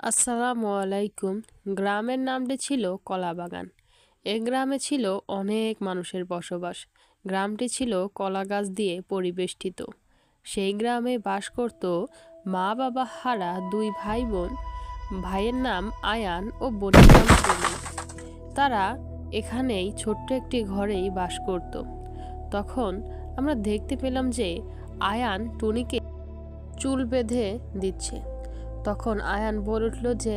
আসসালামু আলাইকুম। গ্রামের নামটি ছিল কলাবাগান। এ গ্রামে ছিল অনেক মানুষের বসবাস। গ্রামটি ছিল কলা গাছ দিয়ে পরিবেষ্টিত। সেই গ্রামে বাস করত মা বাবা হারা দুই ভাই বোন। ভাইয়ের নাম আয়ান ও বোনের নাম টুনি। তারা এখানেই ছোট্ট একটি ঘরেই বাস করত। তখন আমরা দেখতে পেলাম যে আয়ান টুনিকে চুল বেঁধে দিচ্ছে। তখন আয়ান বলে উঠল যে,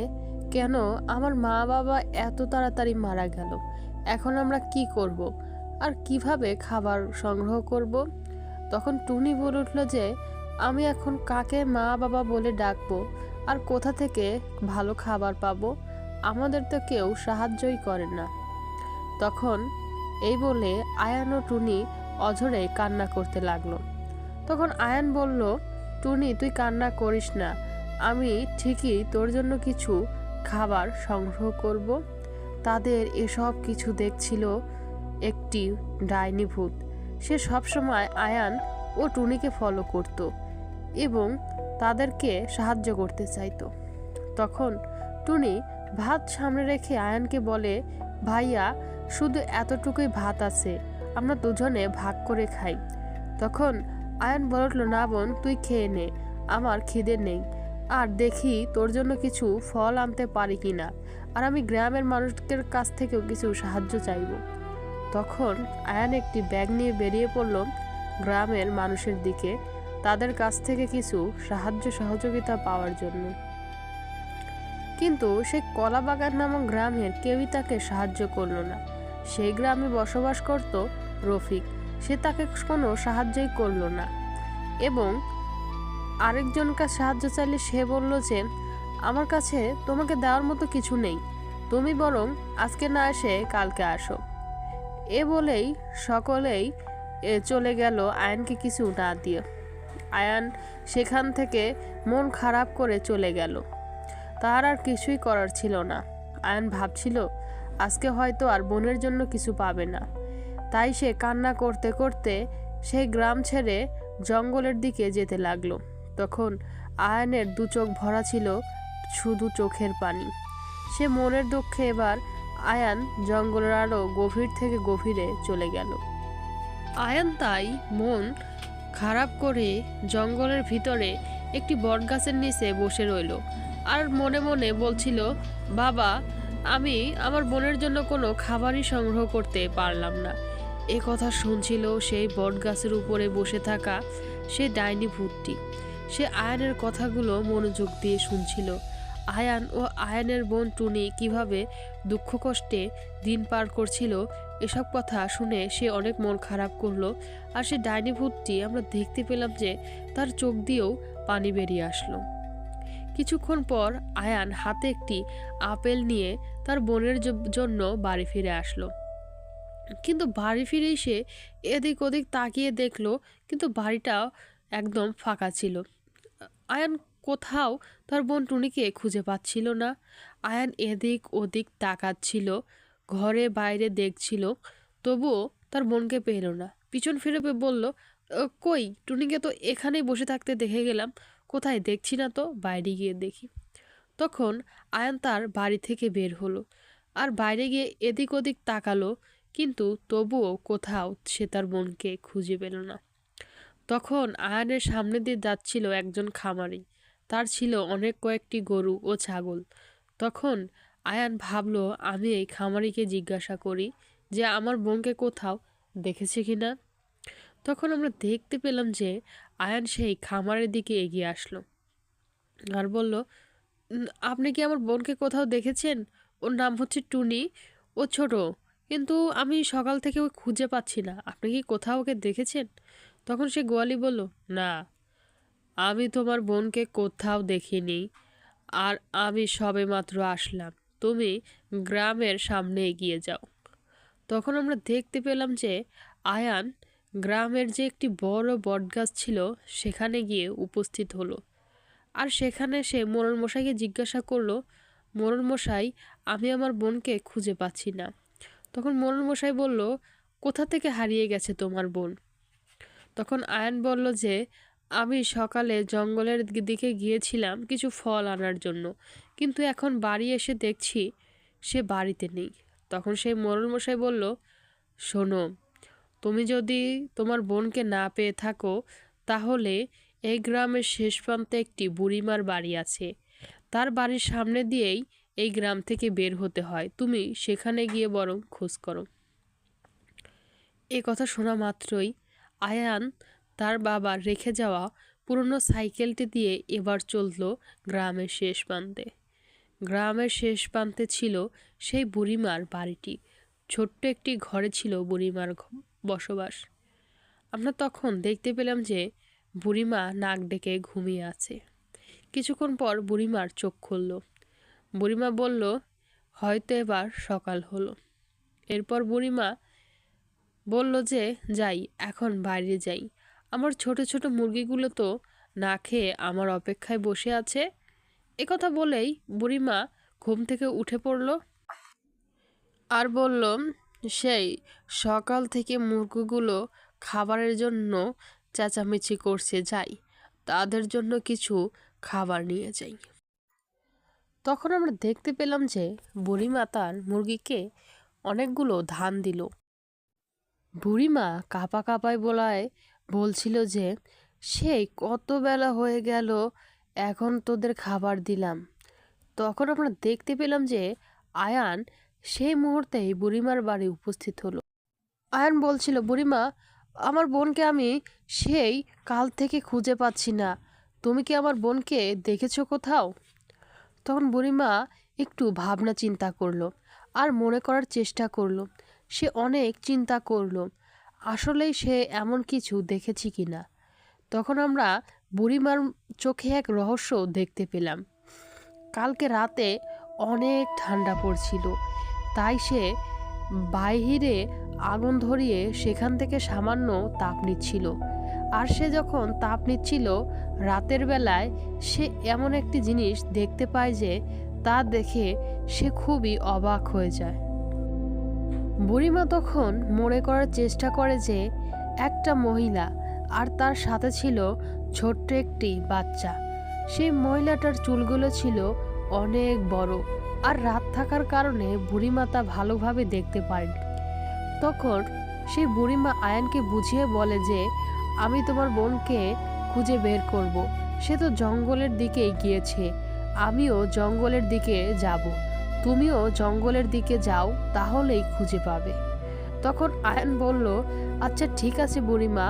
কেন আমার মা বাবা এত তাড়াতাড়ি মারা গেল, এখন আমরা কি করব আর কিভাবে খাবার সংগ্রহ করব? তখন টুনি বলে উঠল যে, আমি এখন কাকে মা বাবা বলে ডাকবো আর কোথা থেকে ভালো খাবার পাবো? আমাদের তো কেউ সাহায্যই করে না। তখন এই বলে আয়ান ও টুনি অঝরে কান্না করতে লাগলো। তখন আয়ান বলল, টুনি তুই কান্না করিস না, আমি ঠিকই তোর জন্য কিছু খাবার সংগ্রহ করব। তাদের এসব কিছু দেখছিল একটি ডাইনি ভূত। সে সবসময় আয়ান ও টুনিকে ফলো করত এবং তাদেরকে সাহায্য করতে চাইতো। তখন টুনি ভাত সামনে রেখে আয়ানকে বলে, ভাইয়া শুধু এতটুকুই ভাত আছে, আমরা দুজনে ভাগ করে খাই। তখন আয়ান বলে উঠল, না বোন, তুই খেয়ে নে, আমার খিদে নেই, আর দেখি তোর জন্য কিছু ফল আনতে পারি কিনা, আর আমি গ্রামের মানুষদের কাছ থেকেও কিছু সাহায্য চাইব। তখন আয়ান একটি ব্যাগ নিয়ে বেরিয়ে পড়ল গ্রামের মানুষের দিকে, তাদের কাছ থেকে কিছু সাহায্য সহযোগিতা পাওয়ার জন্য। কিন্তু সেই কলাবাগান নামক গ্রামের কেউই তাকে সাহায্য করল না। সেই গ্রামে বসবাস করত রফিক। সে তাকে কোনো সাহায্যই করল না এবং আরেকজনকে সাহায্য চাইলে সে বলল যে, আমার কাছে তোমাকে দেওয়ার মতো কিছু নেই, তুমি বরং আজকে না এসে কালকে আসো। এ বলেই সকলেই চলে গেল আয়ানকে কিছু না দিয়ে। আয়ান সেখান থেকে মন খারাপ করে চলে গেল। তার আর কিছুই করার ছিল না। আয়ান ভাবছিল আজকে হয়তো আর বোনের জন্য কিছু পাবে না। তাই সে কান্না করতে করতে সেই গ্রাম ছেড়ে জঙ্গলের দিকে যেতে লাগলো। তখন আয়ানের দু চোখ ভরা ছিল শুধু চোখের পানি। সে মনের দুঃখে এবার আয়ান জঙ্গলের আরো গভীর থেকে গভীরে চলে গেল। আয়ান তাই মন খারাপ করে জঙ্গলের ভিতরে একটি বটগাছের নিচে বসে রইল আর মনে মনে বলছিল, বাবা, আমি আমার বোনের জন্য কোনো খাবারই সংগ্রহ করতে পারলাম না। এ কথা শুনছিল সেই বটগাছের উপরে বসে থাকা সে ডাইনি ভূতটি। সে আয়ানের কথাগুলো মনোযোগ দিয়ে শুনছিল। আয়ান ও আয়ানের বোন টুনি কিভাবে দুঃখ কষ্টে দিন পার করছিল, এসব কথা শুনে সে অনেক মন খারাপ করলো। আর সে ডাইনি ভূতটি আমরা দেখতে পেলাম যে তার চোখ দিয়েও পানি বেরিয়ে আসলো। কিছুক্ষণ পর আয়ান হাতে একটি আপেল নিয়ে তার বোনের জন্য বাড়ি ফিরে আসলো। কিন্তু বাড়ি ফিরেই সে এদিক ওদিক তাকিয়ে দেখলো, কিন্তু বাড়িটা একদম ফাঁকা ছিল। আয়ান কোথাও তার বোন টুনিকে খুঁজে পাচ্ছিল না। আয়ান এদিক ওদিক তাকাচ্ছিল, ঘরে বাইরে দেখছিল, তবুও তার বোনকে পেল না। পিছন ফিরে বলল, কই, টুনিকে তো এখানেই বসে থাকতে দেখে গেলাম, কোথায় দেখছি না তো, বাইরে গিয়ে দেখি। তখন আয়ান তার বাড়ি থেকে বের হলো আর বাইরে গিয়ে এদিক ওদিক তাকালো, কিন্তু তবুও কোথাও সে তার বোনকে খুঁজে পেল না। তখন আয়ানের সামনে দিয়ে যাচ্ছিল একজন খামারি। তার ছিল অনেক কয়েকটি গরু ও ছাগল। তখন আয়ান ভাবলো, আমি এই খামারিকে জিজ্ঞাসা করি যে আমার বোনকে কোথাও দেখেছে কিনা। তখন আমরা দেখতে পেলাম যে আয়ান সেই খামারের দিকে এগিয়ে আসলো আর বলল, আপনি কি আমার বোনকে কোথাও দেখেছেন? ওর নাম হচ্ছে টুনি, ও ছোট, কিন্তু আমি সকাল থেকে ওকে খুঁজে পাচ্ছি না, আপনি কি কোথাও ওকে দেখেছেন? তখন সে গোয়ালি বলল, না, আমি তোমার বোনকে কোথাও দেখিনি, আর আমি সবেমাত্র আসলাম, তুমি গ্রামের সামনে এগিয়ে যাও। তখন আমরা দেখতে পেলাম যে আয়ান গ্রামের যে একটি বড় বটগাছ ছিল সেখানে গিয়ে উপস্থিত হলো। আর সেখানে সে মোড়ল মশাইকে জিজ্ঞাসা করলো, মোড়ল মশাই, আমি আমার বোনকে খুঁজে পাচ্ছি না। তখন মোড়ল মশাই বলল, কোথা থেকে হারিয়ে গেছে তোমার বোন? তখন আয়ান বলল যে, আমি সকালে জঙ্গলের দিকে গিয়েছিলাম কিছু ফল আনার জন্য, কিন্তু এখন বাড়ি এসে দেখছি সে বাড়িতে নেই। তখন সেই মোড়ল মশাই বলল, শোনো, তুমি যদি তোমার বোনকে না পেয়ে থাকো তাহলে এই গ্রামের শেষ প্রান্তে একটি বুড়িমার বাড়ি আছে। তার বাড়ির সামনে দিয়েই এই গ্রাম থেকে বের হতে হয়, তুমি সেখানে গিয়ে বরং খোঁজ করো। এ কথা শোনা মাত্রই আয়ান তার বাবার রেখে যাওয়া পুরনো সাইকেলটি দিয়ে এবার চলল গ্রামের শেষ প্রান্তে। গ্রামের শেষ প্রান্তে ছিল সেই বুড়িমার বাড়িটি। ছোট্ট একটি ঘরে ছিল বুড়িমার বসবাস। আমরা তখন দেখতে পেলাম যে বুড়িমা নাক ডেকে ঘুমিয়ে আছে। কিছুক্ষণ পর বুড়িমার চোখ খুলল। বুড়িমা বলল, হয়তো এবার সকাল হলো। এরপর বুড়িমা বলল যে, যাই, এখন বাইরে যাই, আমার ছোট ছোট মুরগিগুলো তো না খেয়ে আমার অপেক্ষায় বসে আছে। একথা বলেই বুড়িমা ঘুম থেকে উঠে পড়ল আর বলল, সেই সকাল থেকে মুরগিগুলো খাবারের জন্য চেঁচামেচি করছে, যাই তাদের জন্য কিছু খাবার নিয়ে যাই। তখন আমরা দেখতে পেলাম যে বুড়িমা তার মুরগিকে অনেকগুলো ধান দিল। বুড়িমা কাঁপা কাঁপায় বলছিল যে, সেই কত বেলা হয়ে গেল, এখন তোদের খাবার দিলাম। তখন আমরা দেখতে পেলাম যে আয়ান সেই মুহূর্তেই বুড়িমার বাড়ি উপস্থিত হলো। আয়ান বলছিল, বুড়িমা, আমার বোনকে আমি সেই কাল থেকে খুঁজে পাচ্ছি না, তুমি কি আমার বোনকে দেখেছো কোথাও? তখন বুড়িমা একটু ভাবনা চিন্তা করলো আর মনে করার চেষ্টা করলো। সে অনেক চিন্তা করলো আসলেই সে এমন কিছু দেখেছি কিনা। তখন আমরা বুড়িমার চোখে এক রহস্য দেখতে পেলাম। কালকে রাতে অনেক ঠান্ডা পড়ছিল, তাই সে বাইরে আগুন ধরিয়ে সেখান থেকে সামান্য তাপ নিচ্ছিল। আর সে যখন তাপ নিচ্ছিল রাতের বেলায়, সে এমন একটি জিনিস দেখতে পায় যে তা দেখে সে খুবই অবাক হয়ে যায়। বুড়িমা তখন মনে করার চেষ্টা করে যে একটা মহিলা আর তার সাথে ছিল ছোট্ট একটি বাচ্চা। সেই মহিলাটার চুলগুলো ছিল অনেক বড়, আর রাত থাকার কারণে বুড়িমা তা ভালোভাবে দেখতে পারেনি। তখন সেই বুড়িমা আয়ানকে বুঝিয়ে বলে যে, আমি তোমার বোনকে খুঁজে বের করব। সে তো জঙ্গলের দিকেই গিয়েছে, আমিও জঙ্গলের দিকে যাব, তুমিও জঙ্গলের দিকে যাও, তাহলেই খুঁজে পাবে। তখন আয়ান বলল, আচ্ছা ঠিক আছে বুড়িমা,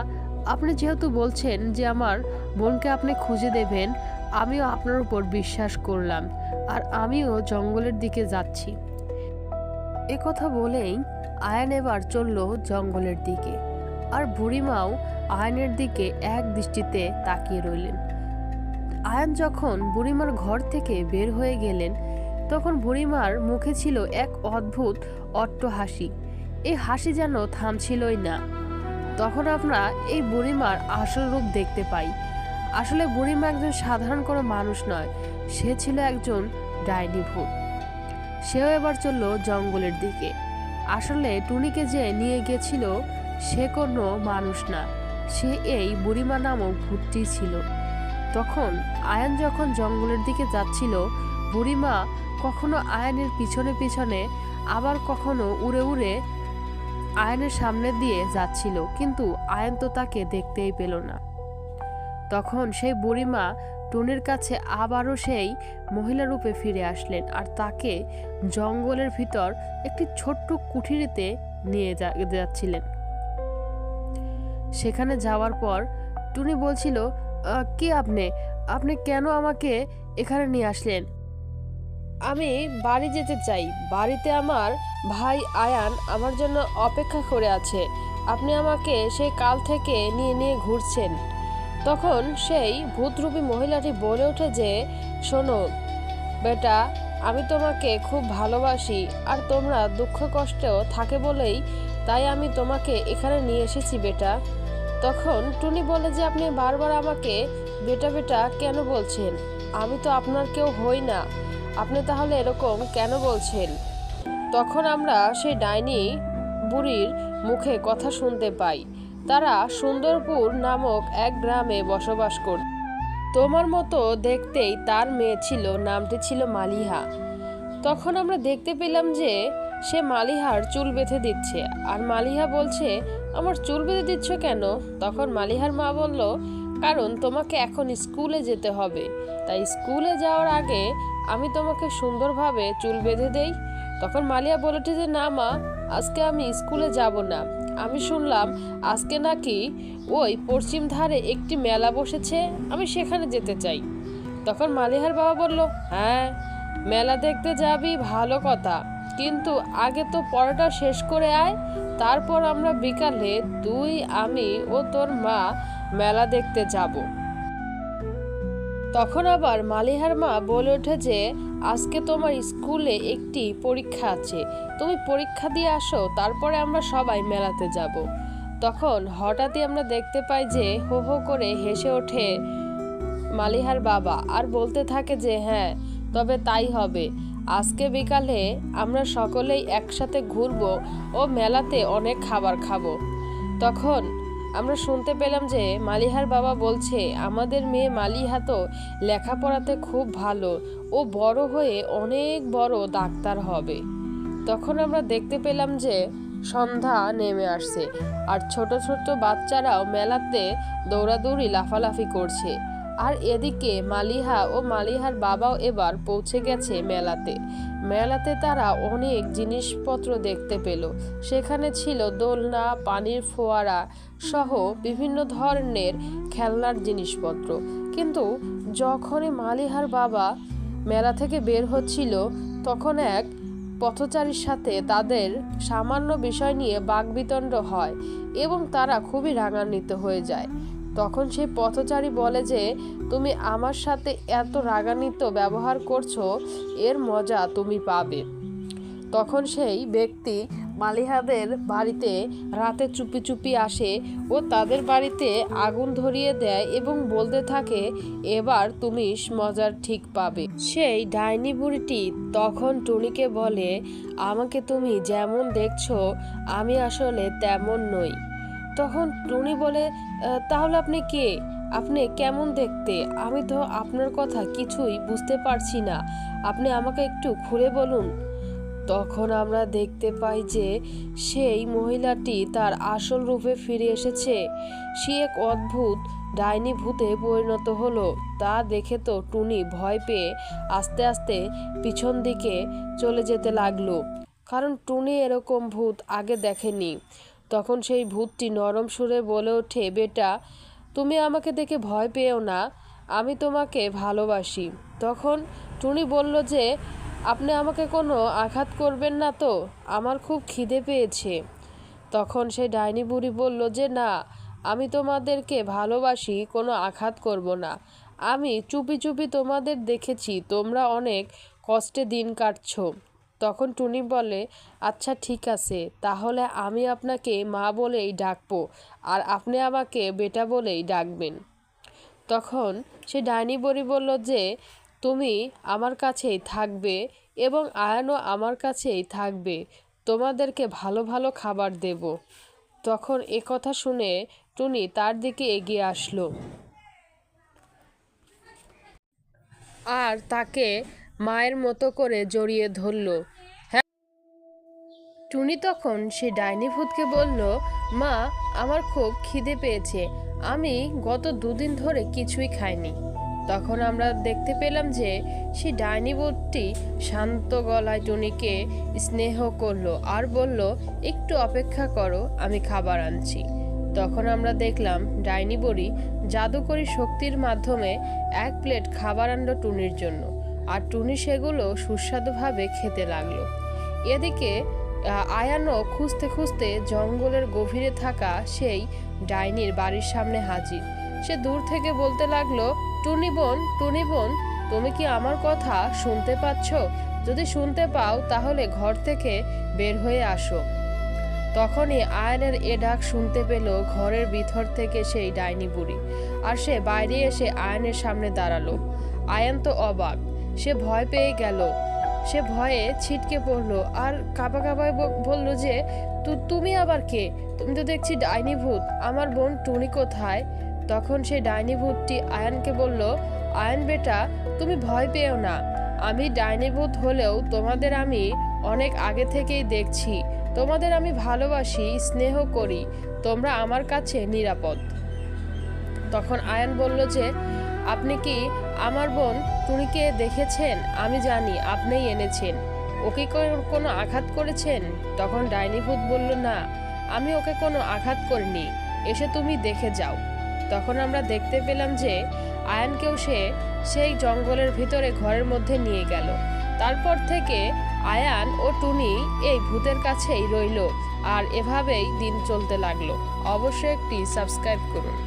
আপনি যেহেতু বলছেন যে আমার বোনকে আপনি খুঁজে দেবেন, আমিও আপনার উপর বিশ্বাস করলাম, আর আমিও জঙ্গলের দিকে যাচ্ছি। কথা বলেই আয়ান এবার চলল জঙ্গলের দিকে, আর বুড়িমাও আয়ানের দিকে এক দৃষ্টিতে তাকিয়ে রইলেন। আয়ান যখন বুড়িমার ঘর থেকে বের হয়ে গেলেন, তখন বুড়িমার মুখে ছিল এক অদ্ভুত অট্ট হাসি। এই হাসি যেন থামছিলই না। তখন আমরা এই বুড়িমার আসল রূপ দেখতে পাই। আসলে বুড়িমা একজন সাধারণ কোনো মানুষ নয়, সে ছিল একজন ডাইনি ভূত। সেও এবার চলল জঙ্গলের দিকে। আসলে টুনিকে যে নিয়ে গেছিল সে কোনো মানুষ না, সে এই বুড়িমা নামক ভূতটি ছিল। তখন আয়ান যখন জঙ্গলের দিকে যাচ্ছিল, বুড়িমা কখনো আয়ানের পিছনে পিছনে, আবার কখনো উড়ে উড়ে আয়ানের সামনে দিয়ে যাচ্ছিল, কিন্তু আয়ান তো তাকে দেখতেই পেল না। তখন সেই বুড়িমা টুনির কাছে আবারও সেই মহিলা রূপে ফিরে আসলেন, আর তাকে জঙ্গলের ভিতর একটি ছোট্ট কুঠিরিতে নিয়ে যাচ্ছিলেন। সেখানে যাওয়ার পর টুনি বলছিল, কি আপনি কেন আমাকে এখানে নিয়ে আসলেন? আমি বাড়ি যেতে চাই, বাড়িতে আমার ভাই আয়ান আমার জন্য অপেক্ষা করে আছে, আপনি আমাকে সেই কাল থেকে নিয়ে ঘুরছেন। তখন সেই ভূতরূপী মহিলাটি বলে ওঠে যে, শোনো বেটা, আমি তোমাকে খুব ভালোবাসি, আর তোমরা দুঃখ কষ্টেও থাকে বলেই তাই আমি তোমাকে এখানে নিয়ে এসেছি বেটা। তখন টুনি বলে যে, আপনি বারবার আমাকে বেটা বেটা কেন বলছেন? আমি তো আপনার কেউ হই না, আপনি তাহলে এরকম কেন বলছেন? তখন আমরা সেই ডাইনি বুড়ির মুখে কথা শুনতে পাই তারা সুন্দরপুর নামক এক গ্রামে বসবাস করত। তোমার মতো দেখতেই তার মেয়ে ছিল, নামটি ছিল মালিহা। তখন আমরা দেখতে পেলাম যে সে মালিহার চুল বেঁধে দিচ্ছে, আর মালিহা বলছে, আমার চুল বেঁধে দিচ্ছ কেন? তখন মালিহার মা বলল, কারণ তোমাকে এখন স্কুলে যেতে হবে, তাই স্কুলে যাওয়ার আগে আমি তোমাকে সুন্দরভাবে চুল বেঁধে দেই। তখন মালিহা বলেছে যে না মা, আজকে আমি স্কুলে যাব না, আমি শুনলাম আজকে নাকি ওই পশ্চিম ধারে একটি মেলা বসেছে, আমি সেখানে যেতে চাই। তখন মালিহার বাবা বলল, হ্যাঁ মেলা দেখতে যাবি, ভালো কথা, কিন্তু আগে তো পড়াটা শেষ করে আয়, তারপর আমরা বিকালে তুই, আমি ও তোর মা মেলা দেখতে যাব। তখন আবার মালিহার মা বলে ওঠে যে আজকে তোমার স্কুলে একটি পরীক্ষা আছে, তুমি পরীক্ষা দিয়ে আসো, তারপরে আমরা সবাই মেলাতে যাব। তখন হঠাৎই আমরা দেখতে পাই যে হো হো করে হেসে ওঠে মালিহার বাবা, আর বলতে থাকে যে হ্যাঁ তবে তাই হবে, আজকে বিকালে আমরা সকলেই একসাথে ঘুরবো ও মেলাতে অনেক খাবার খাবো। তখন আমরা শুনতে পেলাম যে মালিহার বাবা বলছে, আমাদের মেয়ে মালিহা তো লেখাপড়াতে খুব ভালো, ও বড় হয়ে অনেক বড় ডাক্তার হবে। তখন আমরা দেখতে পেলাম যে সন্ধ্যা নেমে আসছে, আর ছোট ছোট বাচ্চারাও মেলাতে দৌড়াদৌড়ি লাফালাফি করছে। আর এদিকে মালিহা ও মালিহার বাবাও এবার পৌঁছে গেছে মেলাতে। মেলাতে তারা অনেক জিনিসপত্র দেখতে পেল। সেখানে ছিল দোলনা, পানির ফোয়ারা সহ বিভিন্ন ধরনের খেলনার জিনিসপত্র। কিন্তু যখনই মালিহার বাবা মেলা থেকে বের হচ্ছিল, তখন এক পথচারীর সাথে তাদের সামান্য বিষয় নিয়ে বাকবিতণ্ড হয় এবং তারা খুবই রাগান্বিত হয়ে যায়। তখন সেই পথচারী বলে যে তুমি আমার সাথে এত রাগান্বিত ব্যবহার করছো, এর মজা তুমি পাবে। তখন সেই ব্যক্তি মালিহাদের বাড়িতে রাতে চুপি চুপি আসে ও তাদের বাড়িতে আগুন ধরিয়ে দেয় এবং বলতে থাকে, এবার তুমি মজার ঠিক পাবে। সেই ডাইনি বুড়িটি তখন টুনিকে বলে, আমাকে তুমি যেমন দেখছো আমি আসলে তেমন নই। তখন টুনি বলে, তাহলে আপনি কে? আপনি কেমন দেখতে? আমি তো আপনার কথা কিছুই বুঝতে পারছি না, আপনি আমাকে একটু খুলে বলুন। তখন আমরা দেখতে পাই যে সেই মহিলাটি তার আসল রূপে ফিরে এসেছে। সে এক অদ্ভুত ডাইনি ভূতে পরিণত হলো। তা দেখে তো টুনি ভয় পেয়ে আস্তে আস্তে পিছন দিকে চলে যেতে লাগলো, কারণ টুনি এরকম ভূত আগে দেখেনি। তখন সেই ভূতটি নরম সুরে বলে ওঠে, বেটা তুমি আমাকে দেখে ভয় পেও না, আমি তোমাকে ভালোবাসি। তখন টুনি বলল যে আপনি আমাকে কোনো আঘাত করবেন না তো, আমার খুব খিদে পেয়েছে। তখন সেই ডাইনি বুড়ি বলল যে না, আমি তোমাদেরকে ভালোবাসি, কোনো আঘাত করব না। আমি চুপি চুপি তোমাদের দেখেছি, তোমরা অনেক কষ্টে দিন কাটছো। তখন টুনি বলে, আচ্ছা ঠিক আছে, তাহলে আমি আপনাকে মা বলেই ডাকবো, আর আপনি আমাকে বেটা বলেই ডাকবেন। তখন সে ডাইনি বুড়ি বলল যে তুমি আমার কাছেই থাকবে এবং আয়ানও আমার কাছেই থাকবে, তোমাদেরকে ভালো ভালো খাবার দেব। তখন এ কথা শুনে টুনি তার দিকে এগিয়ে আসলো আর তাকে মায়ের মতো করে জড়িয়ে ধরল। টুনি তখন সে ডাইনি ভূতকে বলল, মা আমার খুব খিদে পেয়েছে, আমি গত 2 দিন ধরে কিছুই খাইনি। তখন আমরা দেখতে পেলাম যে সেই ডাইনি ভূতটি শান্ত গলায় টুনিকে স্নেহ করলো আর বলল, একটু অপেক্ষা করো, আমি খাবার আনছি। তখন আমরা দেখলাম ডাইনি বুড়ি জাদুকরী শক্তির মাধ্যমে 1 প্লেট খাবার আনলো টুনির জন্য, আর টুনি সেগুলো সুস্বাদুভাবে খেতে লাগলো। এদিকে আয়ানও খুঁজতে খুঁজতে জঙ্গলের গভীরে থাকা সেই ডাইনির বাড়ির সামনে হাজির। সে দূর থেকে বলতে লাগলো, টুনি বোন, টুনি বোন, তুমি কি আমার কথা শুনতে পাচ্ছ? যদি শুনতে পাও তাহলে ঘর থেকে বের হয়ে আসো। তখনই আয়নের এ ডাক শুনতে পেল ঘরের ভিতর থেকে সেই ডাইনি বুড়ি, আর সে বাইরে এসে আয়নের সামনে দাঁড়ালো। আয়ন তো অবাক, সে ভয় পেয়ে গেল। সে ভয়ে ছিটকে পড়লো আর কাঁপা কাঁপায় বলল যে তুমি আবার কে? তুমি তো দেখছি ডাইনি ভূত। আমার বোন টুনি কোথায়? তখন সেই ডাইনি ভূতটি আয়ানকে বলল, আয়ান বেটা, তুমি ভয় পেও না। আমি ডাইনি ভূত হলেও তোমাদের আমি অনেক আগে থেকেই দেখছি। তোমাদের আমি ভালোবাসি, স্নেহ করি। তোমরা আমার কাছে নিরাপদ। তখন আয়ান বলল যে, আপনি কি আমার বোন টুনিকে দেখেছেন? আমি জানি আপনিই এনেছেন। ওকে কোনো আঘাত করেছেন? তখন ডাইনি ভূত বলল, না, আমি ওকে কোনো আঘাত করিনি, এসে তুমি দেখে যাও। তখন আমরা দেখতে পেলাম যে আয়ানকেও সেই জঙ্গলের ভিতরে ঘরের মধ্যে নিয়ে গেল। তারপর থেকে আয়ান ও টুনি এই ভূতের কাছেই রইল, আর এভাবেই দিন চলতে লাগলো। অবশ্যই একটি সাবস্ক্রাইব করুন।